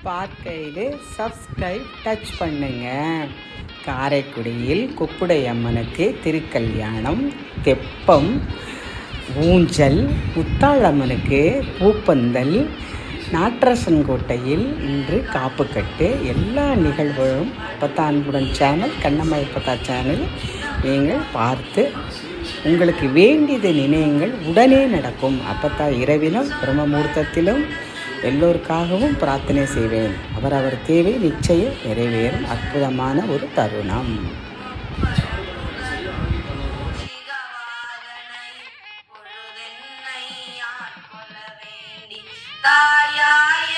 பார்க்கையில் subscribe touch பண்ணுங்க. காரைக்குடியில் குப்புடை அம்மனுக்கு திருக்கல்யாணம், தெப்பம், ஊஞ்சல், முத்தாளம்மனுக்கு பூப்பந்தல், நாட்டரசன்கோட்டையில் இன்று காப்புக்கட்டு. எல்லா நிகழ்வுகளும் அப்பத்தா அன்புடன் சேனல், கண்ணம்மா அப்பத்தா சேனல் நீங்கள் பார்த்து உங்களுக்கு வேண்டியது நினையுங்கள், உடனே நடக்கும். அப்பத்தா இரவிலும் பிரம்ம முகூர்த்தத்திலும் எல்லோருக்காகவும் பிரார்த்தனை செய்வேன். அவர் தேவை நிச்சயம் நிறைவேறும். அற்புதமான ஒரு தருணம்.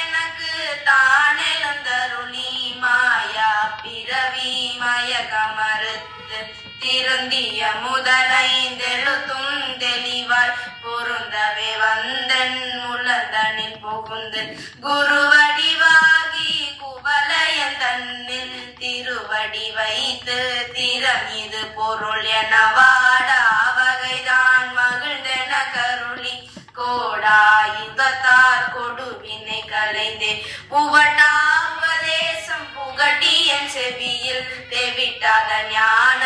எனக்கு தானெழுந்தருளி மாயா பிறவி மயக்கமறுத்து திருந்திய முதலைந்தெழுத்தும் தெளிவாய் பொருந்தவே வந்தன் முழந்தனில் புகுந்து குருவடிவாகி குவலயன் தன்னில் திருவடி வைத்து திறமிது பொருள் என வாடா வகைதான் மகிழ்ந்தென கருளி கோடாயுதத்தார் கொடுவினை கலைந்தே உவட்டா உபதேசம் புகட்டி என் செவியில் தெவிட்டாத ஞான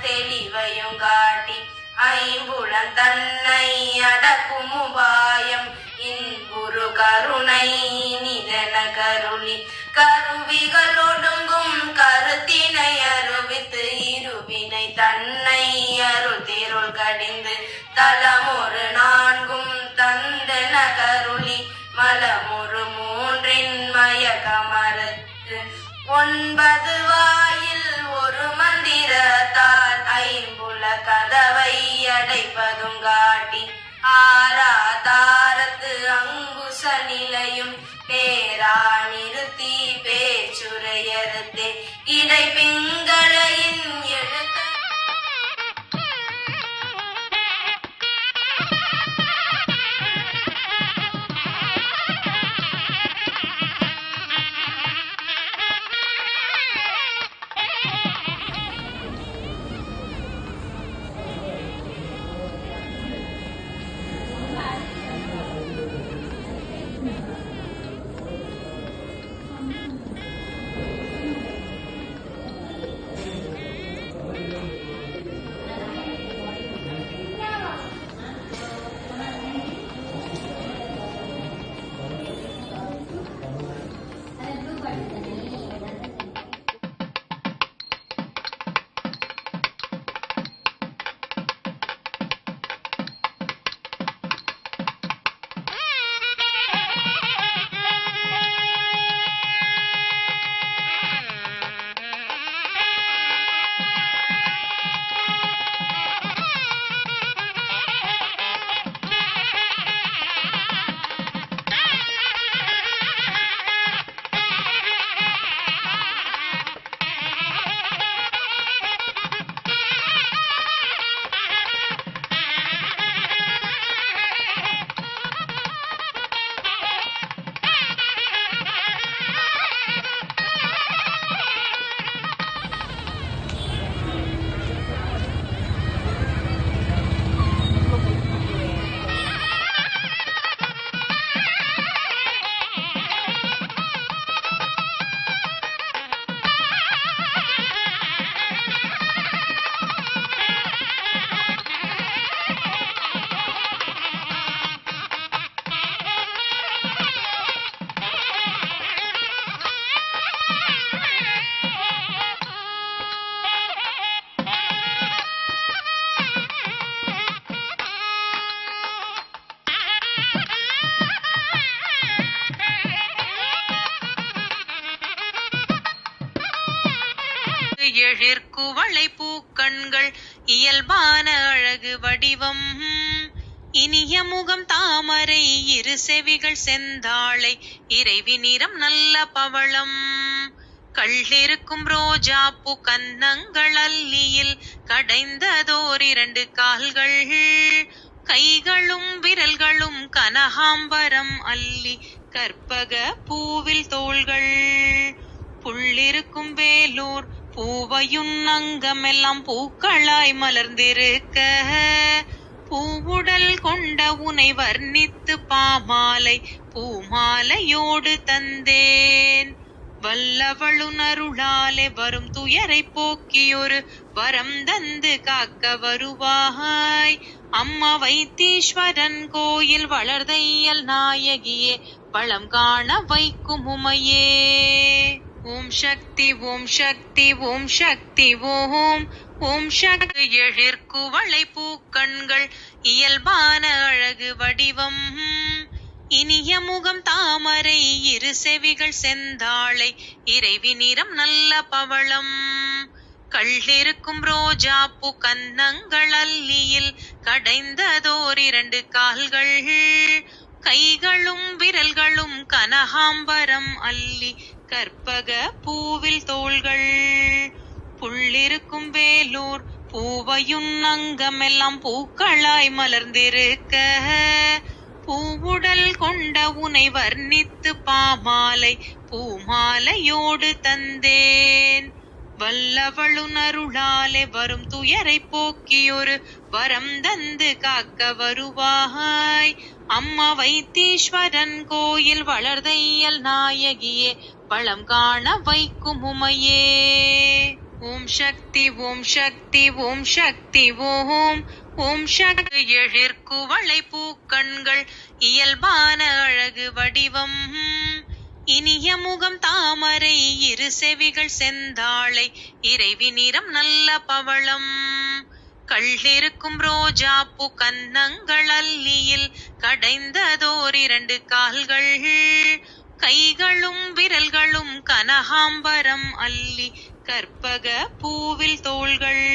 தெளிவையும் காட்டி ஐம்புலன் தன்னை அடக்கும் உபாயம் இன்புரு கருணை நிதன கருளி கருவிகள் ஒடுங்கும் கருத்தினை அருவித்து இருவினை தன்னை அருள் தேருள் கடிந்து தலமொரு நான்கும் தந்தன கருளி மலமொரு மூன்றின் மயக்கமறுத்து 9 வாயில் ஒரு மந்திரத்தால் ஐம்புல கதவை அடைப்பதும் காட்டி ஆராதாரத்து அங்குச நிலையும் பேரா நிறுத்தி பேச்சுரையறுத்தே இடை பிங்களையின் எழுத்த எழிற்குவளை பூக்கண்கள் இயல்பான அழகு வடிவம் இனிய முகம் தாமரை இரு செவிகள் செந்தாளை இறைவி நிறம் நல்ல பவளம் கள்ளிருக்கும் ரோஜா பூ கன்னங்கள் அல்லியில் கடைந்ததோர் 2 கால்கள் கைகளும் விரல்களும் கனகாம்பரம் அல்லி கற்பக பூவில் தோள்கள் புள்ளிருக்கும் வேலூர் பூவையுன் அங்கமெல்லாம் பூக்களாய் மலர்ந்திருக்க பூவுடல் கொண்ட உனை வர்ணித்து பாமாலை பூமாலையோடு தந்தேன். வல்லவளுனருளாலே வரும் துயரை போக்கியொரு வரம் தந்து காக்க வருவாய். அம்மா வைத்தீஸ்வரன் கோயில் வளர்தையல் நாயகியே வளம் காண வைக்கும் உமையே. ஓம் சக்தி ஓம் சக்தி ஓம் சக்தி ஓம் ஓம் சக்தி. எழிற்குவளை பூக்கண்கள் இயல்பான அழகு வடிவம், இனிய முகம் தாமரை இரு செவிகள் செந்தாளை இறைவி நிறம் நல்ல பவளம். கள்ளிருக்கும் ரோஜா பூ கன்னங்கள் அல்லியில் கடைந்ததோர் 2 கால்கள், கைகளும் விரல்களும் கனகாம்பரம் அல்லி கற்பக பூவில் தோள்கள். புள்ளிருக்கும் வேலூர் பூவையும் அங்கமெல்லாம் பூக்களாய் மலர்ந்திருக்க, பூவுடல் கொண்ட உனை வர்ணித்து பாமாலை பூமாலையோடு தந்தேன். வல்லவளுனருளாலே வரும் துயரை போக்கியொரு வரம் தந்து காக்க வருவாய். அம்மா வைத்தீஸ்வரன் கோயில் வளர்தையல் நாயகியே வளம் காண வைக்கும் உமையே. ஓம் சக்தி ஓம் சக்தி ஓம் சக்தி ஓம் ஓம் சக்தி. எழிற்குவளை பூக்கண்கள் இயல்பான அழகு வடிவம், இனிய முகம் தாமரை இரு செவிகள் செந்தாளை இறைவி நிறம் நல்ல பவளம். கள்ளிருக்கும் ரோஜா பூ கன்னங்கள் அல்லியில் கடைந்ததோர் 2 கால்கள், கைகளும் விரல்களும் கனகாம்பரம் அல்லி கற்பக பூவில் தோள்கள்.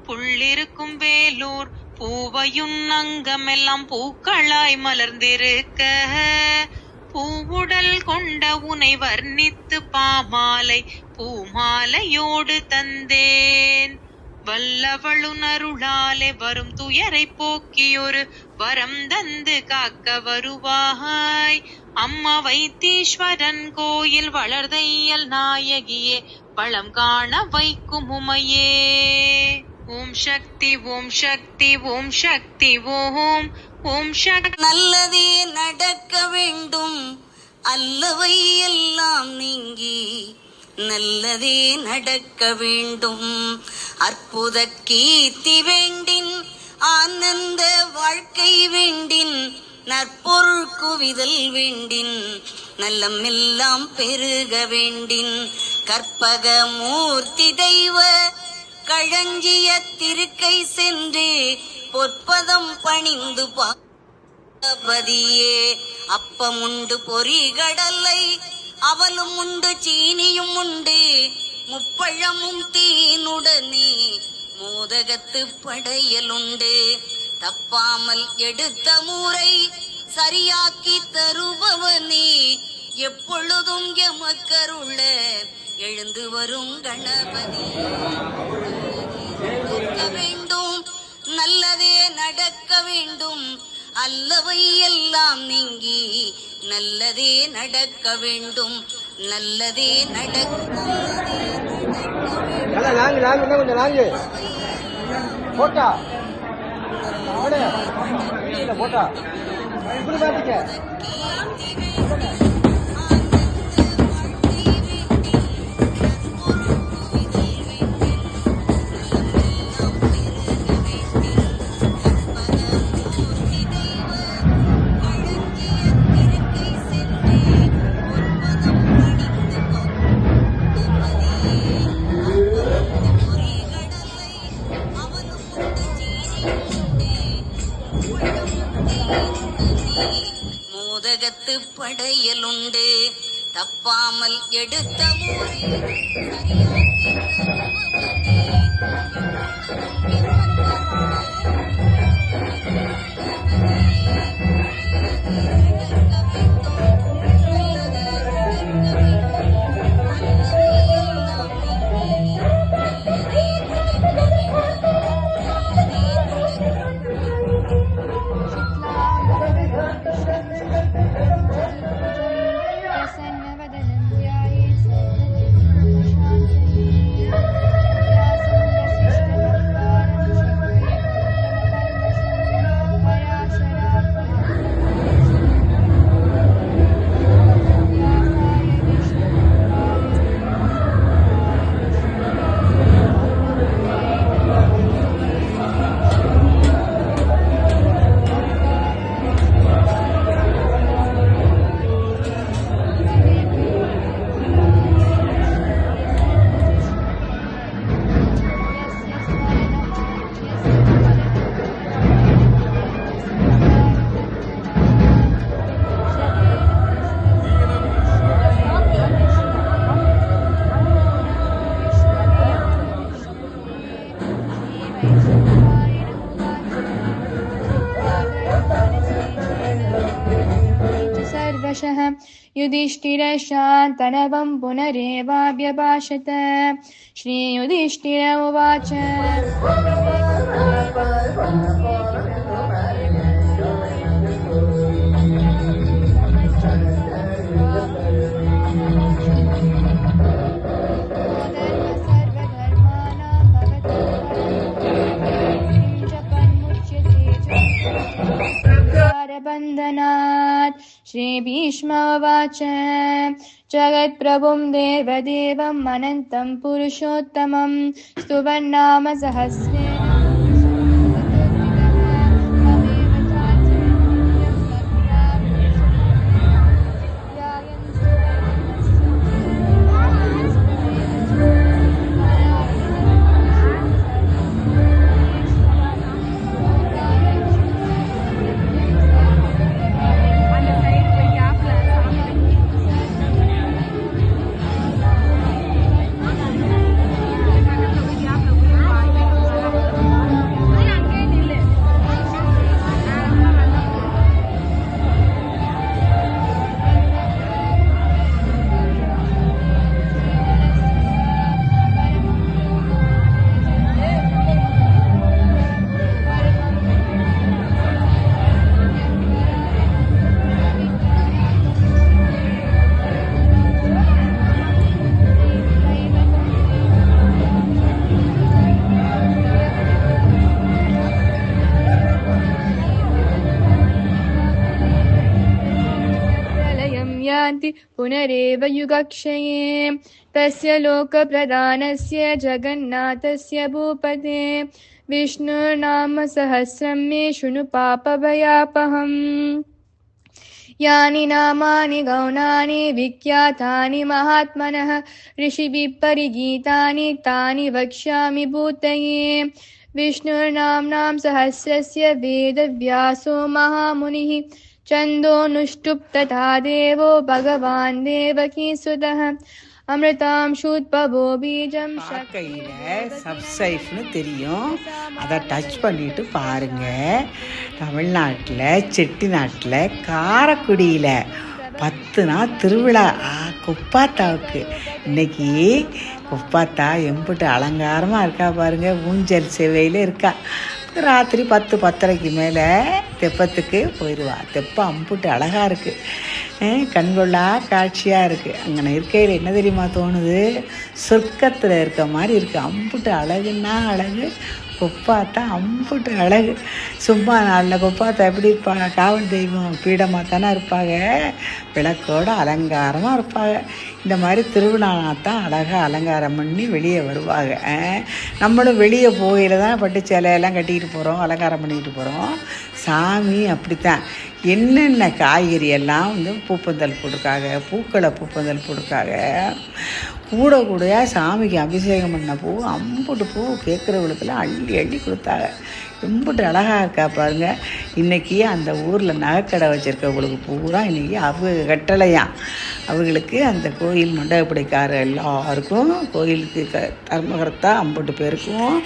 புள்ளிருக்கும் வேலூர் பூவையும் அங்கமெல்லாம் பூக்களாய் மலர்ந்திருக்க, பூவுடல் கொண்ட உனை வர்ணித்து பாமாலை பூமாலையோடு தந்தேன். வல்லவளுனருளாலே வரும் துயரை போக்கியொரு வரம் தந்து காக்க வருவாய். அம்மா வைத்தீஸ்வரன் கோயில் வளர்தையல் நாயகியே வளம் காண வைக்கும் உமையே. ஓம் சக்தி ஓம் சக்தி ஓம் சக்தி ஓம் ஓம் சக்தி. நல்லதே நடக்க வேண்டும், அல்லவை எல்லாம் நீங்கி நல்லதே நடக்க வேண்டும். அற்புத கீர்த்தி வேண்டின், ஆனந்த வாழ்க்கை வேண்டின், நற்பொருள் குவிதல் வேண்டின், நல்லமெல்லாம் பெருக வேண்டின். கற்பக மூர்த்தி தெய்வ களஞ்சிய திருக்கை சென்று பொற்பதம் பணிந்து பாதியே. அப்பமுண்டு பொறிகடலை அவலும் உண்டு சீனியும் உண்டு, முப்பழமும் தீனுடனே மோதகத்து படையலுண்டு. தப்பாமல் எடுத்த முறை சரியாக்கி தருபவனே, எப்பொழுதும் எமக்கருள எழுந்து வரும் கணபதி. வேண்டும் நல்லதே நடக்க வேண்டும், அல்லவை எல்லாம் நீங்கி நல்லதே நடக்க வேண்டும். நல்லதே நடக்கும் போட்டா போட்டா மோதகத்து படையலுண்டு. தப்பாமல் எடுத்த முறை युधिष्ठिरशान्तनवं पुनरेवाभ्यभाषत। श्रीयुधिष्ठिर उवाच बन्धनात्। श्रीभीष्म उवाच जगत्प्रभुं देवदेवम् अनन्तं पुरुषोत्तमं स्तुवन्नाम सहस्रेण पुनरेव युगक्षये तस्य लोकप्रदानस्य जगन्नाथस्य भूपते विष्णुर्नाम सहस्रं मे शृणु पापभयापहम्। यानि नामानि गौणानि विख्यातानि महात्मनः ऋषिभिः परिगीतानि तानि वक्ष्यामि भूतये। विष्णुर्नाम्नां सहस्रस्य वेदव्यासो महामुनिः छन्दोनुष्टुप् तथा देवो भगवान् देवकीसुतः அமிர்தாம்சூத்பவோ பீஜம். பார்க்கையில் சப்ஸ்கிரைப்னு தெரியும், அதை டச் பண்ணிட்டு பாருங்க. தமிழ்நாட்டில் செட்டிநாட்டில் காரைக்குடியில் 10 நாள் திருவிழா குப்பாத்தாவுக்கு. இன்னைக்கு குப்பாத்தா எம்பிட்டு அலங்காரமாக இருக்கா பாருங்க. ஊஞ்சல் சேவையில் இருக்கா. ராத்திரி 10-10:30 மேலே தெப்பத்துக்கு போயிடுவா. தெப்பம் அம்புட்டு அழகாக இருக்குது, கண்கொள்ளா காட்சியாக இருக்குது. அங்கே இருக்கையில் என்ன தெரியுமா தோணுது, சொர்க்கத்தில் இருக்க மாதிரி இருக்குது. அம்புட்டு அழகுன்னா அழகு, கொப்பாத்தா அம்புட்டு அழகு. சும்மா நாளில் கொப்பாத்தா எப்படி இருப்பாங்க, காவல் தெய்வம் பீடமாக தானே இருப்பாங்க, விளக்கோடு அலங்காரமாக இருப்பாங்க. இந்த மாதிரி திருவிழாத்தான் அழகாக அலங்காரம் பண்ணி வெளியே வருவாங்க. நம்மளும் வெளியே போகையில் தான் பட்டு சேலையெல்லாம் கட்டிக்கிட்டு போகிறோம், அலங்காரம் பண்ணிக்கிட்டு போகிறோம். சாமி அப்படித்தான் என்னென்ன காய்கறி எல்லாம் வந்து பூப்பந்தல் போட்டிருக்காங்க, பூக்களை பூப்பந்தல் போட்டிருக்காங்க. கூடையாக சாமிக்கு அபிஷேகம் பண்ண பூ அம்புட்டு பூ கேட்குறவங்களுக்கெல்லாம் அள்ளி அள்ளி கொடுத்தாங்க. எம்புட்டு அழகாக இருக்கா பாருங்க. இன்றைக்கி அந்த ஊரில் நகைக்கடை வச்சுருக்கவங்களுக்கு பூரா இன்றைக்கி அவங்க கட்டளையாம். அவங்களுக்கு அந்த கோயில் மண்டபப்படிக்கார எல்லாருக்கும் கோயிலுக்கு தர்மகர்த்தா அம்புட்டு பேருக்கும்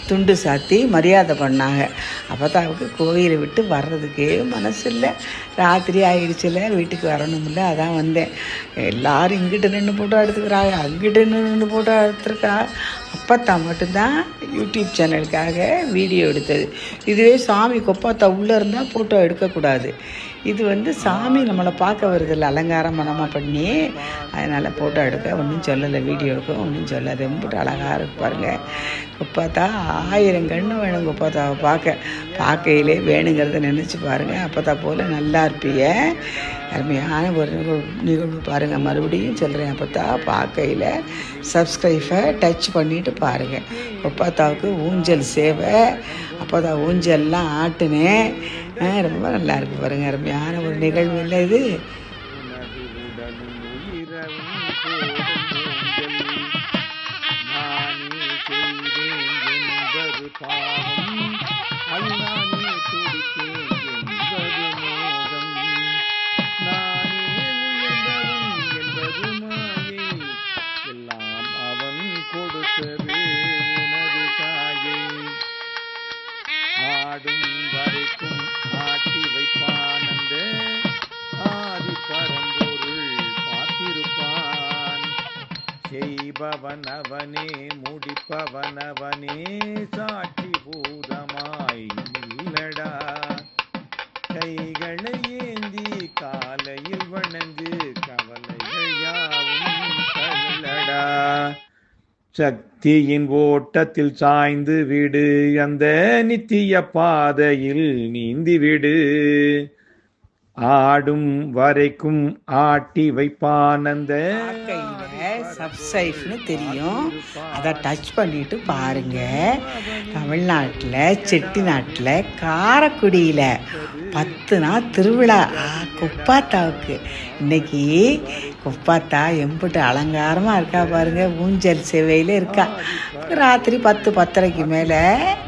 துண்டு சாத்தி மரியாதை பண்ணாங்க. அப்போ தான் அவருக்கு கோயிலை விட்டு வர்றதுக்கே மனசு இல்லை. ராத்திரி ஆகிடுச்சில்ல, வீட்டுக்கு வரணுமில்ல, அதான் வந்தேன். எல்லோரும் இங்கிட்ட நின்று ஃபோட்டோ எடுத்துக்கிறாங்க, அங்கிட்ட நின்று ஃபோட்டோ எடுத்துருக்கா. அப்பத்தான் மட்டும்தான் யூடியூப் சேனலுக்காக வீடியோ எடுத்தது. இதுவே சாமி கொப்பாத்தா உள்ளே இருந்தால் ஃபோட்டோ எடுக்கக்கூடாது. இது வந்து சாமி நம்மளை பார்க்க வருதில்ல, அலங்காரம் மனமாக பண்ணி, அதனால் ஃபோட்டோ எடுக்க ஒன்றும் சொல்லலை, வீடியோ எடுக்க ஒன்றும் சொல்லலை. ரொம்ப அழகாக இருக்கு பாருங்கள். கொப்பாத்தா 1000 கண்ணு வேணும் கொப்பாத்தாவை பார்க்கையிலே வேணுங்கிறத நினச்சி பாருங்கள். அப்போத்தா போல் நல்லா இருப்பீங்க. அருமையான ஒரு நிகழ்வு பாருங்கள். மறுபடியும் சொல்கிறேன், அப்போத்தா பார்க்கையில் சப்ஸ்கிரைபை டச் பண்ணிவிட்டு பாருங்கள். கொப்பாத்தாவுக்கு ஊஞ்சல் சேவை, அப்போதா ஊஞ்சல்லாம் ஆட்டுனேன். ரொம்ப நல்லா இருக்கு பாருங்கள். அருமையான ஒரு நிகழ்வு இல்லை இது. ஆடும் வரைக்கும் ஆட்டி வைப்பானந்த ஆதி பரம்பொருள் செய்பவன் அவனே, முடிப்பவன் அவனே, சாட்சி பூதமாய் இல்லடா. கைகளை ஏந்தி காலையில் வணங்கு, கவலைகள் யாவும் தள்ளடா. சக்தியின் ஓட்டத்தில் சாய்ந்து விடு, அந்த நித்திய பாதையில் நீந்தி விடு. ஆடும் வரைக்கும் ஆட்டி வைப்பான் அந்த சப்ஸ்கிரைப்னு தெரியும், அதை டச் பண்ணிட்டு பாருங்க. தமிழ்நாட்டில் செட்டிநாட்டில் காரைக்குடியில் 10 நாள் திருவிழா குப்பாத்தாவுக்கு. இன்னைக்கு குப்பாத்தா எம்பிட்டு அலங்காரமாக இருக்கா பாருங்க, ஊஞ்சல் சேவையில் இருக்கா. ராத்திரி 10-10:30 மேலே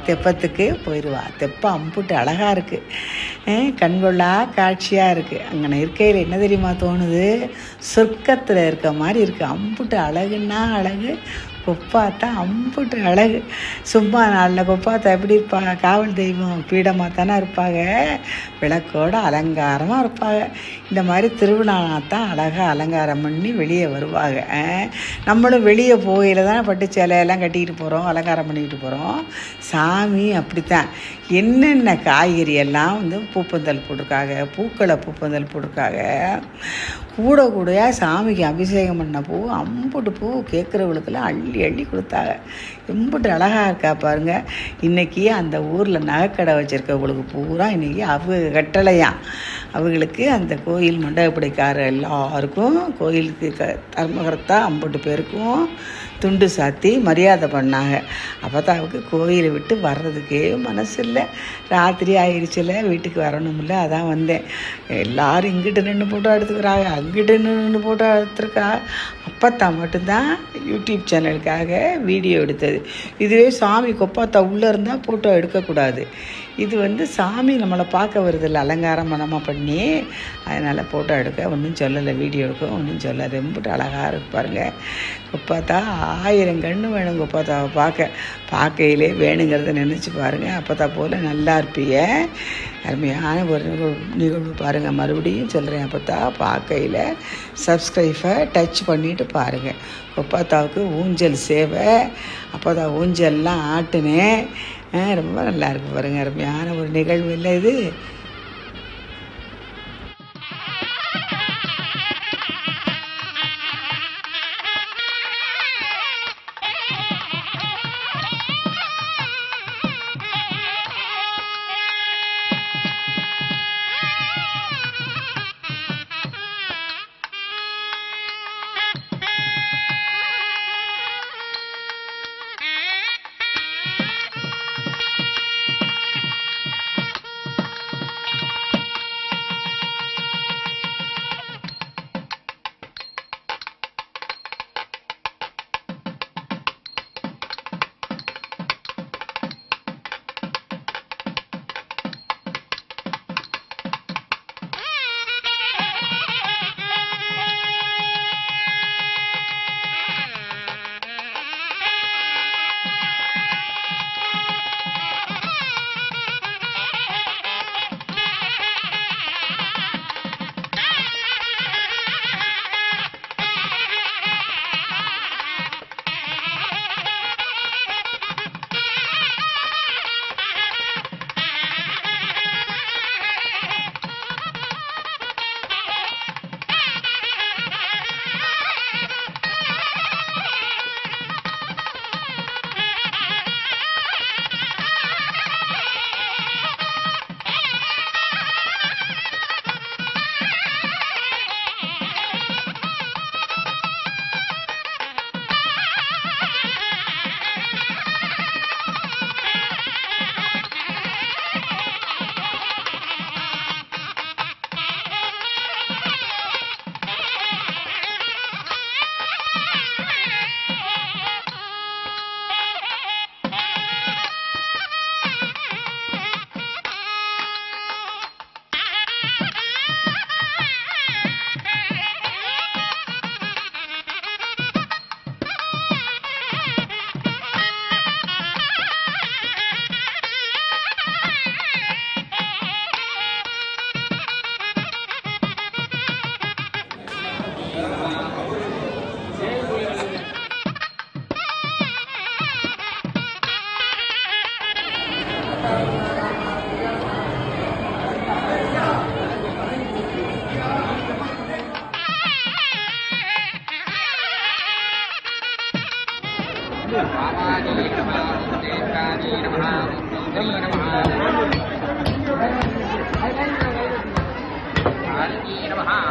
தெப்பத்துக்கு போயிடுவா. தெப்பம் அம்புட்டு அழகாக இருக்குது, கண்கொள்ளா காட்சியாக இருக்குது. அங்கே இருக்கையில் என்ன தெரியுமா தோணுது, சொர்க்கத்தில் இருக்க மாதிரி இருக்குது. அம்புட்டு அழகுன்னா அழகு, கொப்பாத்தா அம்புட்டு அழகு. சும்மா நாளில் கொப்பாத்தா எப்படி இருப்பாங்க, காவல் தெய்வம் பீடமாக தானே இருப்பாங்க, விளக்கோடு அலங்காரமாக இருப்பாங்க. இந்த மாதிரி திருவிழாத்தான் அழகாக அலங்காரம் பண்ணி வெளியே வருவாங்க. நம்மளும் வெளியே போகையில் தானே பட்டு சேலையெல்லாம் கட்டிக்கிட்டு போகிறோம், அலங்காரம் பண்ணிக்கிட்டு போகிறோம். சாமி அப்படித்தான் என்னென்ன காய்கறி எல்லாம் வந்து பூப்பந்தல் போட்டிருக்காங்க, பூக்களை பூப்பந்தல் போட்டிருக்காங்க. கூடையாக சாமிக்கு அபிஷேகம் பண்ண பூ, அம்புட்டு பூ கேட்குறவளுக்கெல்லாம் அள்ளி அள்ளி கொடுத்தாங்க. எம்புட்டு அழகாக இருக்கா பாருங்கள். இன்றைக்கி அந்த ஊரில் நகைக்கடை வச்சுருக்கவங்களுக்கு பூரா இன்றைக்கி அவங்க கட்டளையாம். அவங்களுக்கு அந்த கோயில் மண்டபப்படிக்கார எல்லாருக்கும் கோயிலுக்கு தர்மகர்த்தா 50 பேருக்கும் துண்டு சாத்தி மரியாதை பண்ணாங்க. அப்போதாவுக்கு கோயிலை விட்டு வர்றதுக்கே மனசு இல்லை. ராத்திரி ஆயிடுச்சுல, வீட்டுக்கு வரணும்ல, அதான் வந்தேன். எல்லோரும் இங்கிட்டு நின்று ஃபோட்டோ எடுத்துக்கிறாங்க, அங்கிட்டு நின்று ஃபோட்டோ எடுத்துருக்கா. அப்பத்தா மட்டும்தான் யூடியூப் சேனலுக்காக வீடியோ எடுத்தது. இதுவே சாமி கொப்பாத்தா உள்ளே இருந்தால் ஃபோட்டோ எடுக்கக்கூடாது. இது வந்து சாமி நம்மளை பார்க்க வருதில்ல, அலங்காரம் மனமாக பண்ணி, அதனால் ஃபோட்டோ எடுக்க ஒன்றும் சொல்லலை, வீடியோ எடுக்க ஒன்றும் சொல்லலை. ரொம்பிட்டு அழகாக இருக்கு பாருங்கள். கொப்பாத்தா 1000 கண்ணு வேணும் கொப்பாத்தாவை பார்க்கையிலே வேணுங்கிறத நினச்சி பாருங்கள். அப்போத்தா போல் நல்லா இருப்பீங்க. அருமையான ஒரு நிகழ்வு பாருங்கள். மறுபடியும் சொல்கிறேன், அப்போத்தா பார்க்கையில் சப்ஸ்கிரைபை டச் பண்ணிவிட்டு பாருங்கள். கொப்பாத்தாவுக்கு ஊஞ்சல் சேவை, அப்போதா ஊஞ்சல்லாம் ஆட்டுனேன். ரொம்ப நல்லா இருக்கு பாருங்கள். அருமையான ஒரு நிகழ்வு இல்லை இது. நமஹ